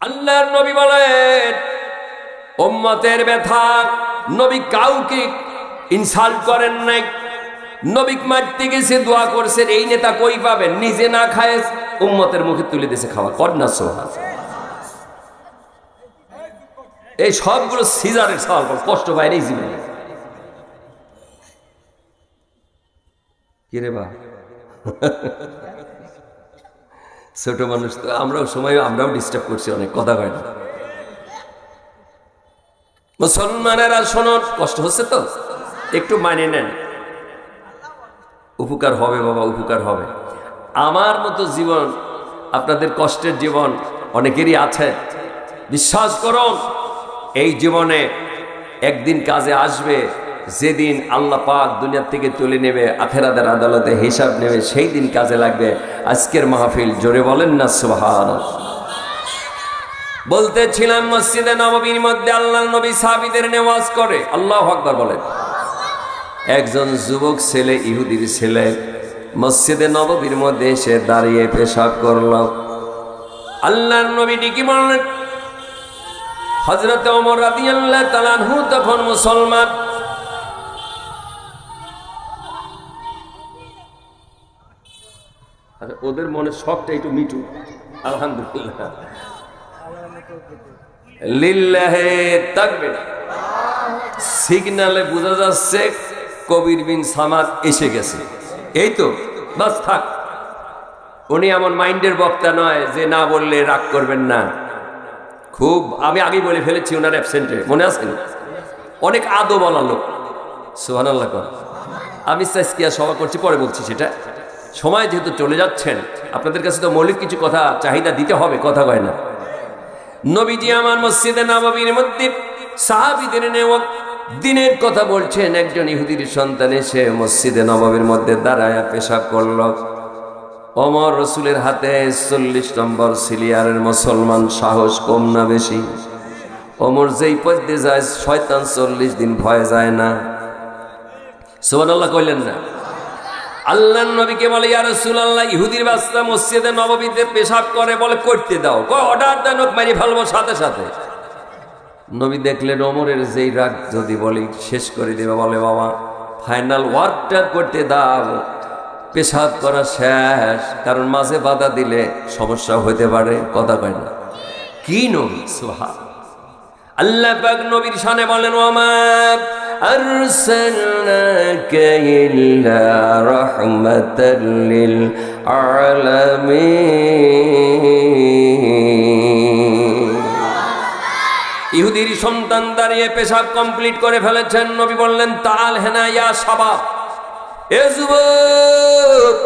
আল্লাহর নবী বলেন উম্মতের ব্যথা, নবী কাউকে ইনসাল্ট করেন নাই। নবী মারতে গেছে, দোয়া করছেন, এই নেতা কই পাবেন? নিজে না খায় উম্মতের মুখে তুলে দিয়েছে খাওয়া। কন্যা সোহা, এই সবগুলো সিজারের সওয়াল, কষ্ট পায় নাই জীবনে। কিরে বা ছোট মানুষ তো, আমরাও সময় আমরাও ডিস্টার্ব করছি অনেক, কথা কয় না। মুসলমানেরা শোনো, কষ্ট হচ্ছে তো একটু মানে নেন, উপকার হবে বাবা, উপকার হবে। আমার মতো জীবন, আপনাদের কষ্টের জীবন অনেকেরই আছে। বিশ্বাস করুন, এই জীবনে একদিন কাজে আসবে, যেদিন আল্লাহ পাক দুনিয়া থেকে তুলে নেবে, আখিরাতের আদালতে হিসাব নেবে, সেই দিন কাজে লাগবে। আজকের মাহফিল, জোরে বলেন না সুবহানাল্লাহ। বলতেছিলাম, মসজিদে নববীর মধ্যে আল্লাহর নবী সাহাবীদের নেওয়াজ করে, আল্লাহু আকবার বলেন। একজন যুবক ছেলে, ইহুদির ছেলে, মসজিদে নববীর মধ্যে এসে দাঁড়িয়ে পেশাব করল। আল্লাহর নবী ডেকে বললেন, হযরত ওমর রাদিয়াল্লাহু তাআলা আনহু তখন মুসলমান। আচ্ছা, ওদের মনে শখটা একটু মিটু, আলহামদুলিল্লাহ, লিল্লাহে তাকবীর। সিগন্যালে বোঝা যাচ্ছে কবির বিন সামাদ এসে গেছে, এই তো বাস থাক। উনি এমন মাইন্ডের বক্তা নয় যে না বললে রাগ করবেন না। খুব আমি আগে বলে ফেলেছি ওনার অ্যাবসেন্টে, মনে আছে? অনেক আদো বলা লোক, সুবহানাল্লাহ। আমি সাইস্কিয়া সভা করছি, পরে বলছি সেটা। সময় যেহেতু চলে যাচ্ছেন, আপনাদের কাছে তো মৌলিক কিছু কথা চাহিদা দিতে হবে, কথা কয় না। নবীজি আমার মসজিদে নববীর মধ্যে সাহাবীদের নেওয়া দিনের কথা বলছেন। একজন ইহুদির সন্তান এসে মসজিদে নববীর মধ্যে দাঁড়ায় পেশাব করল। ওমর রসুলের হাতে 40 নম্বর সিলিয়ারের মুসলমান, সাহস কম না বেশি? ওমর যেই পথে যায়, শয়তান 40 দিন ভয় যায় না। সুবহানাল্লাহ কইলেন না? আল্লাহর নবীকে বলে, ইয়া রাসূলুল্লাহ, ইহুদির বাচ্চা মসজিদে নববীতে পেশাব করে, বলে করতে দাও। অর্ডার দেন, মারি ফেলবো সাথে সাথে। নবী দেখলেন ওমরের যেই রাগ যদি বলি শেষ করে দেবে, বলে বাবা ফাইনাল ওয়ার্কটা করতে দাও, পেশাব করা শেষ, কারণ মাঝে বাধা দিলে সমস্যা হতে পারে, কথা কয় না? কি নবী, সুবহান আল্লাহ পাক নবীর শানে বলেন, ওমা আরসালনাকা ইল্লা রাহমাতাল লিল আলামিন। ইহুদির সন্তান দাঁড়িয়ে পেশাব কমপ্লিট করে ফেলেছেন। নবী বললেন, তাআল হেনা ইয়া শাবাব, এ যুবক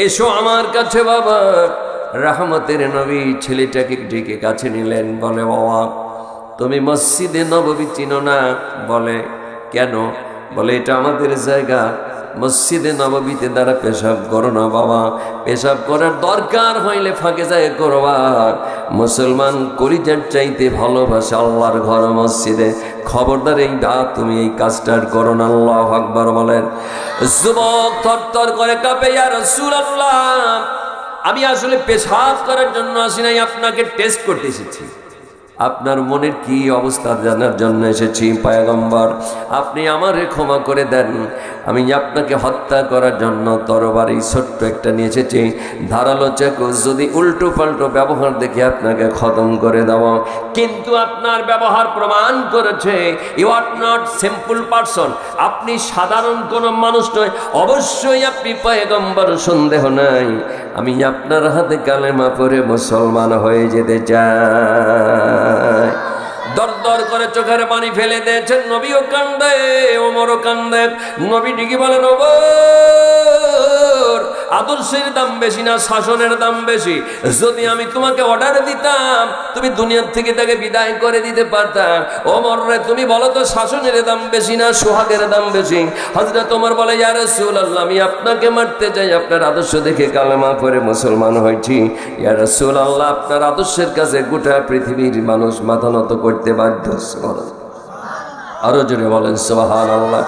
এসো আমার কাছে। বাবা রহমতের নবী ছেলেটাকে ডেকে কাছে নিলেন, বলে বাবা তুমি মসজিদে নববী চিনো না? বলে কেন? বলে এটা আমাদের জায়গা, মসজিদে নববীতে দ্বারা পেশাব করো না বাবা, পেশাব করার দরকার হইলে ফাঁকে যায় করবা। মুসলমান কলিজার চাইতে ভালোবাসে আল্লাহর ঘর মসজিদে, খবরদার এই তুমি এই কাজটা করো না। আল্লাহু আকবার বলেন। যুবক থরথর করে কাঁপে, ইয়া রাসূলুল্লাহ আমি আসলে পেশাব করার জন্য আসি নাই, আপনাকে টেস্ট করতে এসেছি, আপনার মনের কি অবস্থা জানার জন্য এসেছি। পয়গম্বর আপনি আমারে ক্ষমা করে দেন, আমি আপনাকে হত্যা করার জন্য তরবারি ছোট্ট একটা নিয়ে এসেছি, ধারালো চাকু, যদি উল্টো পাল্টো ব্যবহার দেখে আপনাকে খতম করে দেওয়া। কিন্তু আপনার ব্যবহার প্রমাণ করেছে you are not simple person, আপনি সাধারণ কোনো মানুষ নয়, অবশ্যই আপনি পয়গম্বর, সন্দেহ নাই। আমি আপনার হাতে কালেমা পড়ে মুসলমান হয়ে যেতে চাই। দর দর করে চোখের পানি ফেলে দিয়েছেন। নবীও কান্দে, ওমরও কান্দে। নবী ঠিকই বলেন, ওমর আদর্শের দাম বেশি না শাসনের দাম বেশি? যদি আমি তোমাকে অর্ডার দিতাম, তুমি দুনিয়ার থেকে তাকে বিদায় করে দিতে পারতাম। ওমর রে তুমি বলো তো, শাসনের দাম বেশি না সোহাগের দাম বেশি? হযরত ওমর বলে, ইয়া রাসূলুল্লাহ আমি আপনাকে মারতে চাই, আপনার আদর্শ দেখে কালেমা পড়ে মুসলমান হয়েছি। ইয়া রাসূলুল্লাহ আপনার আদর্শের কাছে গোটা পৃথিবীর মানুষ মাথা নত করতে বাধ্য। আরো জোরে বলেন সুবহানাল্লাহ।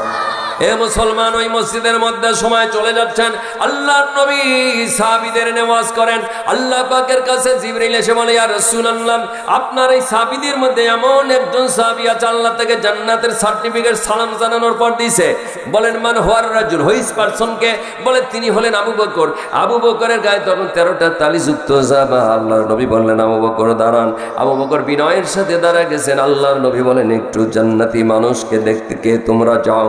এ মুসলমান, ওই মসজিদের মধ্যে সময় চলে যাচ্ছেন, আল্লাহর নবী সাহাবীদের নেওয়াজ করেন। আল্লাহ পাকের কাছে জিবরিল এসে বলে, ইয়া রাসূলুল্লাহ, আপনার এই সাহাবীদের মধ্যে এমন একজন সাহাবী আছে আল্লাহ থেকে জান্নাতের সার্টিফিকেট সালাম জানানোর পর দিয়েছে। বলেন মান হুয়ার রাজুল, হুইস পারসনকে? বলে তিনি হলেন আবু বকর। আবু বকরের গায়ে তখন 13টা তালিযুক্ত জামা। আল্লাহর নবী বললেন, আবু বকর দাঁড়ান। আবু বকর বিনয়ের সাথে দাঁড়া গেছেন। আল্লাহর নবী বলেন, একটু জান্নাতি মানুষকে দেখতে কে তোমরা চাও?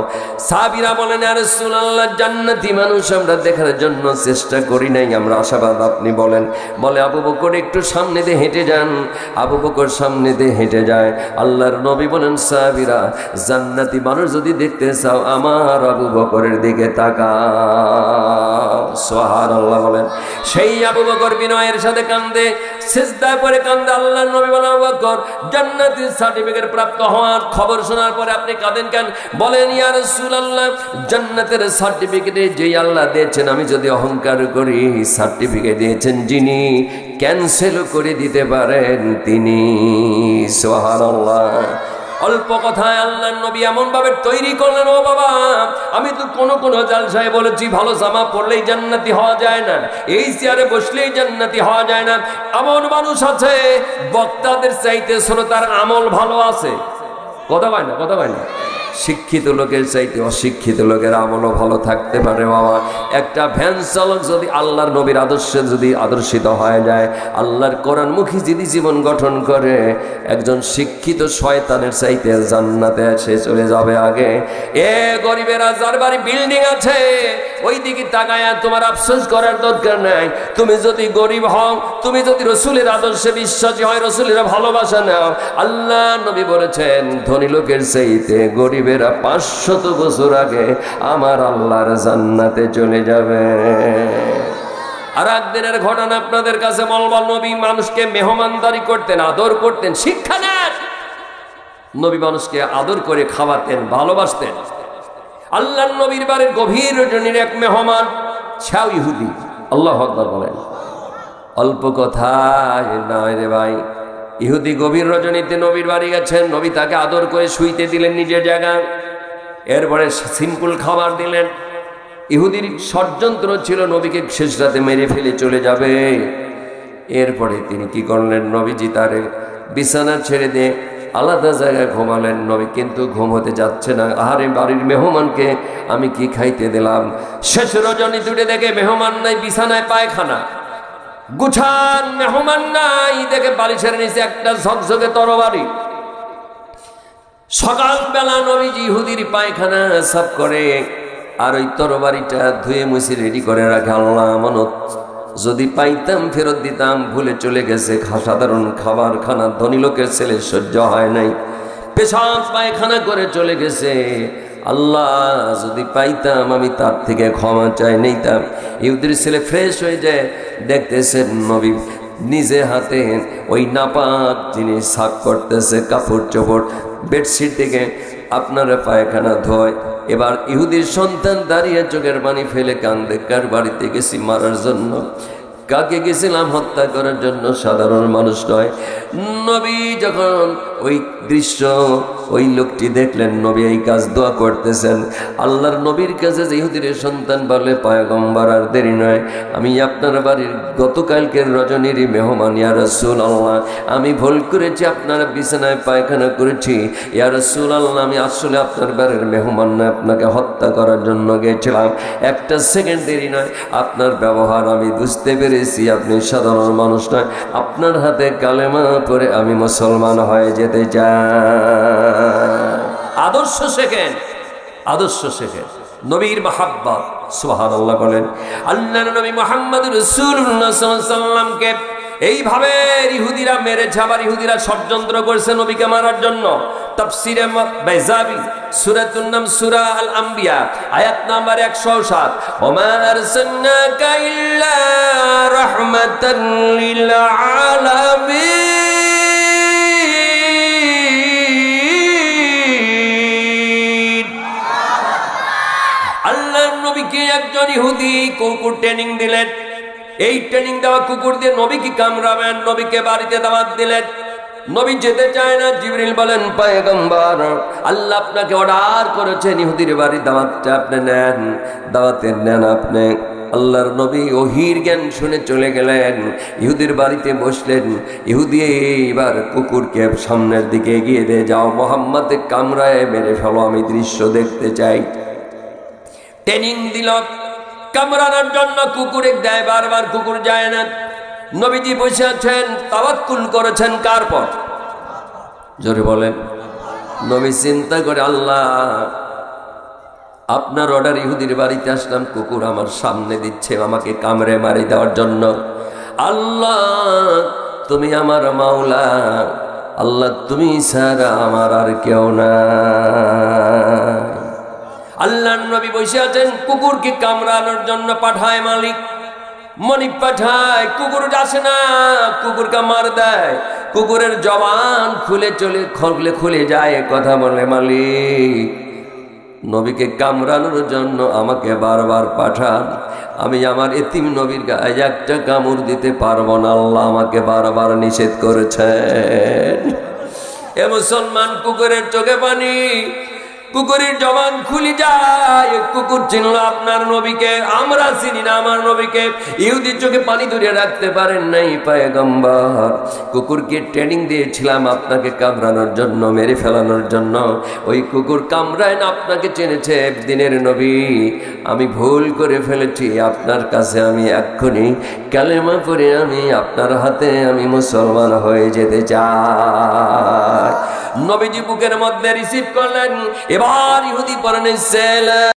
সাহাবীরা বলেন, ইয়া রাসূলুল্লাহ, জান্নাতি মানুষ আমরা দেখার জন্য চেষ্টা করি নাই, আমরা আশাবাদ, আপনি বলেন। বলে আবু বকর একটু সামনে দিয়ে হেঁটে যান। আবু বকর সামনে দিয়ে হেঁটে যায়। আল্লাহর নবী বলেন, সাহাবীরা, জান্নাতি মানুষ যদি দেখতে চাও আমার আবু বকরের দিকে তাকাও। সুবহানাল্লাহ বলেন। সেই আবু বকর বিনয়ের সাথে কান্দে, সিজদায় পড়ে কান্দে। আল্লাহর নবী বলেন, আবু বকর, জান্নাতের সার্টিফিকেট প্রাপ্ত হওয়ার খবর শোনার পরে আপনি কাঁদেন কেন? বলেন, ইয়া রাসূলুল্লাহ, জান্নাতের সার্টিফিকেটে যেই আল্লাহ দিয়েছেন, আমি যদি অহংকার করি, সার্টিফিকেট দিয়েছেন যিনি, ক্যান্সেল করে দিতে পারেন তিনি। সুবহানাল্লাহ। অল্প কথায় আল্লাহর নবী এমন ভাবে তৈরি করলেন, ও বাবা, আমি তো কোন জালসায় বলেছি ভালো জামা পরলেই জান্নাতি হওয়া যায় না, এই চেয়ারে বসলেই জান্নাতি হওয়া যায় না। এমন মানুষ আছে বক্তাদের চাইতে শ্রোতার আমল ভালো আছে। কথা হয় না, কথা হয় না। শিক্ষিত লোকের চাইতে অশিক্ষিত লোকের আমলও ভালো থাকতে পারে বাবা। একটা ভ্যান চালক যদি আল্লাহর নবীর আদর্শে যদি আদর্শিত হয়ে যায়, আল্লাহর কোরআনমুখী যদি জীবন গঠন করে, একজন শিক্ষিত শয়তানের চাইতে জান্নাতে এসে চলে যাবে আগে। এ গরিবেরা, যার বাড়ি বিল্ডিং আছে, ওই দিকে তাকায়া তোমার আফসোস করার দরকার নাই। তুমি যদি গরিব হও, তুমি যদি রসুলের আদর্শে বিশ্বাসী হয়, রসুলের ভালোবাসা নাও, আল্লাহ নবী বলেছেন ধনী লোকের চাইতে গরিবেরা 500 বছর আগে আমার আল্লাহর জান্নাতে চলে যাবে। আর একদিনের ঘটনা আপনাদের কাছে বলবো। নবী মানুষকে মেহমানদারি করতেন, আদর করতেন, শিক্ষা নেন। নবী মানুষকে আদর করে খাওয়াতেন, ভালোবাসতেন। আল্লাহর নবীর বাড়ির গভীর রজনীর এক মেহমান, সেও ইহুদি। আল্লাহু আকবার বলেন। অল্প কথায় নয় রে ভাই, ইহুদি গভীর রজনীতে নবীর বাড়ি গেছেন। নবী তাকে আদর করে শুইতে দিলেন নিজের জায়গায়। এরপরে সিম্পল খাবার দিলেন। ইহুদির ষড়যন্ত্র ছিল নবীকে শেষ রাতে মেরে ফেলে চলে যাবে। এরপরে তিনি কি করলেন, নবীজি তারে বিছানা ছেড়ে দিয়ে আলাদা জায়গায় ঘুমালেন। নবী কিন্তু ঘুম হতে যাচ্ছে না। আহারে, বাড়ির মেহমানকে আমি কি খাইতে দিলাম? শেষ রজনী দুটে দেখে মেহমান নাই, বিছানায় পায়খানা, গুছান মেহমান নাই, দেখে বালিশের নিচে একটা ঝকঝকে তরবারি। সকালবেলা নবীজি ইহুদির পায়খানা সাফ করে, আর ওই তরবারিটা ধুয়ে মুছে রেডি করে রাখে। আল্লাহ আমানত, যদি পাইতাম ফেরত দিতাম, ভুলে চলে গেছে। সাধারণ খাবার খানা ধনী লোকের ছেলে সহ্য হয় নাই, পেশাব পায়খানা করে চলে গেছে। আল্লাহ যদি পাইতাম আমি তার থেকে ক্ষমা চাই নিতাম। ইহুদির ছেলে ফ্রেশ হয়ে যায়, দেখতেছেন নবী নিজে হাতে ওই নাপাক জিনিস সাফ করতেছে, কাপড় চোপড় বেডশিট থেকে আপনারা পায়খানা ধোয়। এবার ইহুদির সন্তান দাঁড়িয়ে চোখের পানি ফেলে কান্দে, কার বাড়িতে গেছি মারার জন্য, কাকে গেছিলাম হত্যা করার জন্য, সাধারণ মানুষ নয়। নবী যখন ওই দৃশ্য ওই লোকটি দেখলেন, নবী এই কাজ দোয়া করতেছেন। আল্লাহর নবীর কাছে যে ইহুদির সন্তান বলে, পয়গম্বর আর দেরি নয়, আমি আপনার বাড়ির গতকালকের রজনীরই মেহমান। ইয়া রাসূলুল্লাহ, আমি ভুল করেছি, আপনার বিছানায় পায়খানা করেছি। ইয়া রাসূলুল্লাহ, আমি আসলে আপনার বাড়ির মেহমান নয়, আপনাকে হত্যা করার জন্য গেছিলাম। একটা সেকেন্ড দেরি নয়, আপনার ব্যবহার আমি বুঝতে পেরেছি আপনি সাধারণ মানুষ নয়। আপনার হাতে কালেমা পড়ে আমি মুসলমান হয়ে যেতে চাই। আদর্শ শেখেন, আদর্শ শেখেন, নবীর মাহাব্বত। সুবহানাল্লাহ বলেন। আল্লাহর নবী মুহাম্মদ রাসূলুল্লাহ সাল্লাল্লাহু আলাইহি ওয়াসাল্লামকে এইভাবে ইহুদিরা মেরেছে। আবার ইহুদিরা ষড়যন্ত্র করছে নবীকে মারার জন্য। তাফসীরে বাইজাবি সূরাতুন নাম, সূরা আল আম্বিয়া, আয়াত নাম্বার 107, ওমা আরসালনাকা ইল্লা রাহমাতাল লিল আলামিন। আল্লাহর নবীকে একজন ইহুদি কুকুর ট্রেনিং দিলেন। এই ট্রেনিং দেওয়া কুকুর দিয়ে নবীকে কামড়াবেন। নবীকে বাড়িতে দাওয়াত দিলেন। নবী যেতে চায় না। জিবরিল বলেন, পয়গম্বর, আল্লাহ আপনাকে অর্ডার করেছেন ইহুদির বাড়ি দাওয়াতটা আপনি নেন, দাওয়াতের নেন আপনি। আল্লাহর নবী ওহির জ্ঞান শুনে চলে গেলেন, ইহুদির বাড়িতে বসলেন। ইহুদি এবার কুকুরকে সামনের দিকে এগিয়ে দিয়ে, যাও মোহাম্মদ কামড়ায় মেরে ফেলো, আমি দৃশ্য দেখতে চাই। ট্রেনিং দিল কামড়ানোর জন্য, কুকুরে দেয়, বারবার কুকুর যায় না। নবীজি বসে আছেন, তাওয়াক্কুল করেছেন কার পর? জোরে বলেন। নবী চিন্তা করে, আল্লাহ আপনার অর্ডার, ইহুদির বাড়িতে আসলাম, কুকুর আমার সামনে দিচ্ছে আমাকে কামড়ে মারি দেওয়ার জন্য। আল্লাহ তুমি আমার মাওলা, আল্লাহ তুমি ছাড়া আমার আর কেউ না। আল্লাহর নবী বসে আছেন, কুকুরকে কামড়ানোর জন্য পাঠায় মালিক, মনিক পাঠায়, কুকুর আসে না, কুকুরকে মার দেয়। কুকুরের জবান খুলে যায়, কথা বলে, মালিক নবীকে কামড়ানোর জন্য আমাকে বারবার পাঠান, আমি আমার এতিম নবীর গায়ে একটা কামড় দিতে পারবো না, আল্লাহ আমাকে বারবার নিষেধ করেছেন। এ মুসলমান, কুকুরের চোখে পানি, কুকুরের জবান খুলে যায়। কুকুর চিনল আপনার নবীকে, আমরা চিনি না আমার নবীকে। ইহুদির চোখে পানি ধরে রাখতে পারেন নাই পয়গম্বর। কুকুরকে ট্রেনিং দিয়েছিলাম আপনাকে কামড়ানোর জন্য, মেরে ফেলানোর জন্য, ওই কুকুর কামড়ায় না, আপনাকে চিনেছে দিনের নবী। আমি ভুল করে ফেলেছি, আপনার কাছে আমি এক্ষুনি কালেমা পড়ে আমি আপনার হাতে আমি মুসলমান হয়ে যেতে চাই। নবীজি বুকের মধ্যে রিসিভ করলেন। এবার ইহুদি পরাণের ছেলে